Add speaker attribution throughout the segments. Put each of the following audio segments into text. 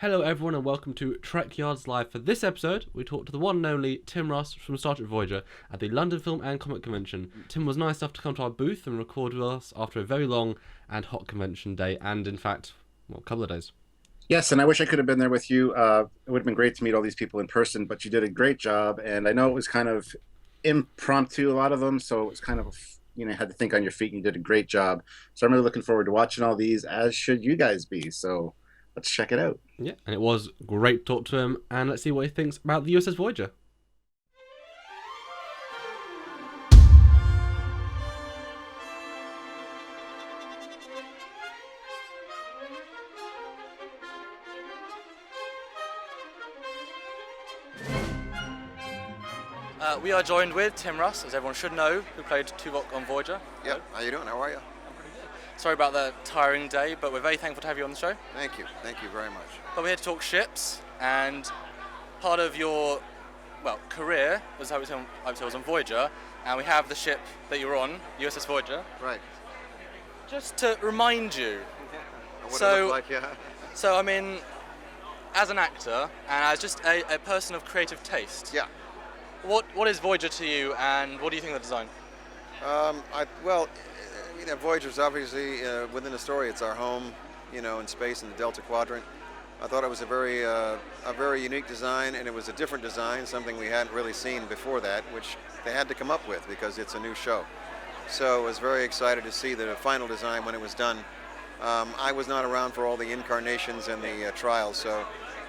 Speaker 1: Hello everyone and welcome to Trekyards Live. For this episode, we talked to the one and only Tim Russ from Star Trek Voyager at the London Film and Comic Convention. Tim was nice enough to come to our booth and record with us after a very long and hot convention day, and in fact, well, a couple of days.
Speaker 2: Yes, and I wish I could have been there with you. It would have been great to meet all these people in person, but you did a great job. And I know it was kind of impromptu, a lot of them, so it was kind of, you had to think on your feet, and you did a great job. So I'm really looking forward to watching all these, as should you guys be. So let's check it out.
Speaker 1: Yeah, and it was great to talk to him, and let's see what he thinks about the USS Voyager.
Speaker 3: We are joined with Tim Russ, as everyone should know, who played Tuvok on Voyager.
Speaker 4: Yeah, how you doing? How are you?
Speaker 3: Sorry about the tiring day, but we're very thankful to have you on the show.
Speaker 4: Thank you very much.
Speaker 3: But we're here to talk ships, and part of your, career was was on Voyager, and we have the ship that you were on, USS Voyager.
Speaker 4: Right.
Speaker 3: Just to remind you.
Speaker 4: What
Speaker 3: So-
Speaker 4: it looked like, yeah.
Speaker 3: So, I mean, as an actor, and as just a person of creative taste,
Speaker 4: Yeah.
Speaker 3: what is Voyager to you, and what do you think of the design?
Speaker 4: Voyager's obviously within the story. It's our home, in space in the Delta Quadrant. I thought it was a very unique design, and it was a different design, something we hadn't really seen before that, which they had to come up with because it's a new show. So I was very excited to see the final design when it was done. I was not around for all the incarnations and the trials, so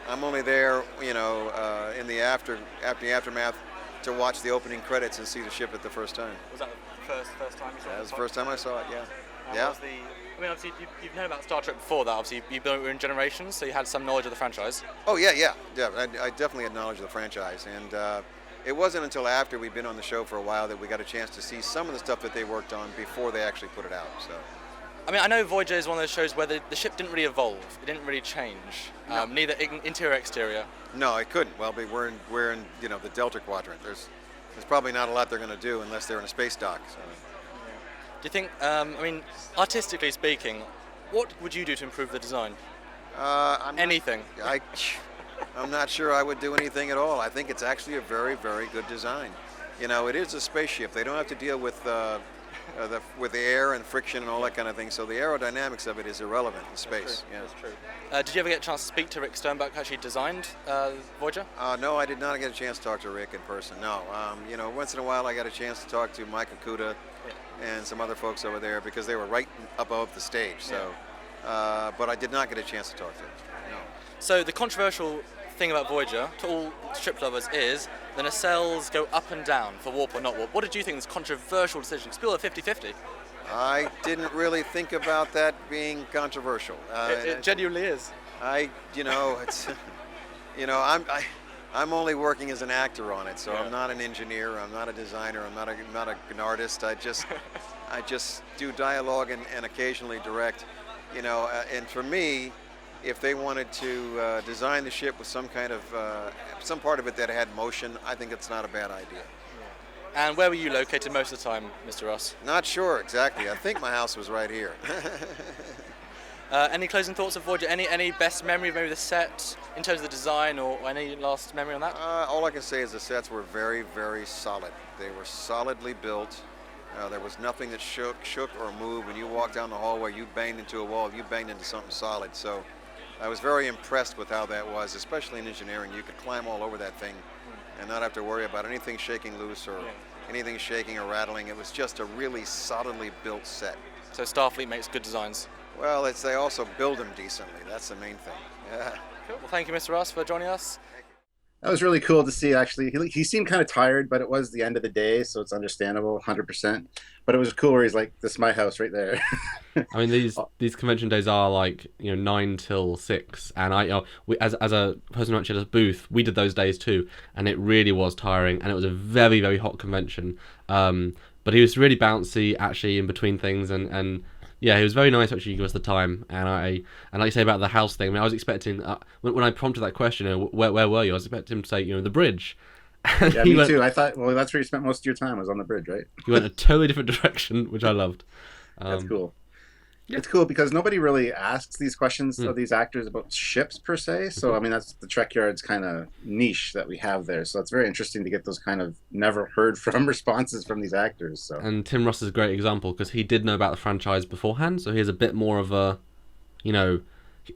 Speaker 4: I'm only there, in the aftermath to watch the opening credits and see the ship at the first time.
Speaker 3: Was that the first time you saw it?
Speaker 4: That was the first time I saw it, yeah.
Speaker 3: And
Speaker 4: Yeah.
Speaker 3: Obviously, you've known about Star Trek before that. Obviously, you've been in Generations, so you had some knowledge of the franchise.
Speaker 4: Oh, yeah. I definitely had knowledge of the franchise, and it wasn't until after we'd been on the show for a while that we got a chance to see some of the stuff that they worked on before they actually put it out. So.
Speaker 3: I mean, I know Voyager is one of those shows where the ship didn't really evolve. It didn't really change.
Speaker 4: No.
Speaker 3: Neither interior, exterior.
Speaker 4: No, it couldn't. Well, we're in the Delta Quadrant. There's probably not a lot they're going to do unless they're in a space dock. So.
Speaker 3: Do you think, artistically speaking, what would you do to improve the design? Anything.
Speaker 4: I'm not sure I would do anything at all. I think it's actually a very, very good design. It is a spaceship. They don't have to deal with the air and friction and all that kind of thing. So the aerodynamics of it is irrelevant in space.
Speaker 3: That's true. Did you ever get a chance to speak to Rick Sternbach, who actually designed Voyager?
Speaker 4: No, I did not get a chance to talk to Rick in person. No. Once in a while I got a chance to talk to Mike Okuda and some other folks over there because they were right above the stage. So, but I did not get a chance to talk to them. No.
Speaker 3: So the controversial thing about Voyager, to all ship lovers, is the nacelles go up and down for warp or not warp. What did you think of this controversial decision? It's still a 50-50.
Speaker 4: I didn't really think about that being controversial.
Speaker 3: It genuinely is.
Speaker 4: It's, I'm only working as an actor on it, so I'm not an engineer, I'm not a designer, I'm not an artist. I just do dialogue and occasionally direct, and for me, if they wanted to design the ship with some kind of, some part of it that had motion, I think it's not a bad idea.
Speaker 3: And where were you located most of the time, Mr. Ross?
Speaker 4: Not sure exactly. I think my house was right here.
Speaker 3: Any closing thoughts of Voyager? Any best memory of maybe the set in terms of the design, or any last memory on that?
Speaker 4: All I can say is the sets were very, very solid. They were solidly built. There was nothing that shook or moved. When you walked down the hallway, you banged into a wall, you banged into something solid. So I was very impressed with how that was, especially in engineering. You could climb all over that thing and not have to worry about anything shaking loose or anything shaking or rattling. It was just a really solidly built set.
Speaker 3: So Starfleet makes good designs.
Speaker 4: Well, they also build them decently. That's the main thing. Yeah.
Speaker 3: Cool. Well, thank you, Mr. Ross, for joining us.
Speaker 2: That was really cool to see, actually. He seemed kind of tired, but it was the end of the day, so it's understandable, 100%. But it was cool where he's like, this is my house right there.
Speaker 1: I mean, these convention days are like 9 till 6, and as a person who actually had a booth, we did those days too, and it really was tiring, and it was a very, very hot convention. But he was really bouncy actually in between things, and yeah, he was very nice to actually give us the time. And like you say about the house thing, I mean, I was expecting when I prompted that question, where were you? I was expecting him to say the bridge.
Speaker 2: Yeah, me too. I thought, well, that's where you spent most of your time, was on the bridge, right?
Speaker 1: He went a totally different direction, which I loved.
Speaker 2: That's cool. It's cool because nobody really asks these questions
Speaker 1: Hmm.
Speaker 2: of these actors about ships per se. So I mean, that's the Trekyards kind of niche that we have there. So it's very interesting to get those kind of never heard from responses from these actors. So
Speaker 1: And Tim Russ is a great example because he did know about the franchise beforehand, so he has a bit more of a, you know,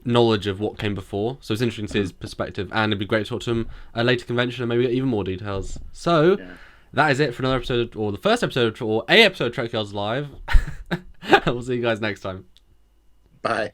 Speaker 1: knowledge of what came before. So it's interesting to see his perspective, and it'd be great to talk to him at a later convention and maybe get even more details. So
Speaker 2: yeah.
Speaker 1: that is it for another episode, or the first episode, or a episode of Trekyards Live. We'll see you guys next time.
Speaker 2: Bye.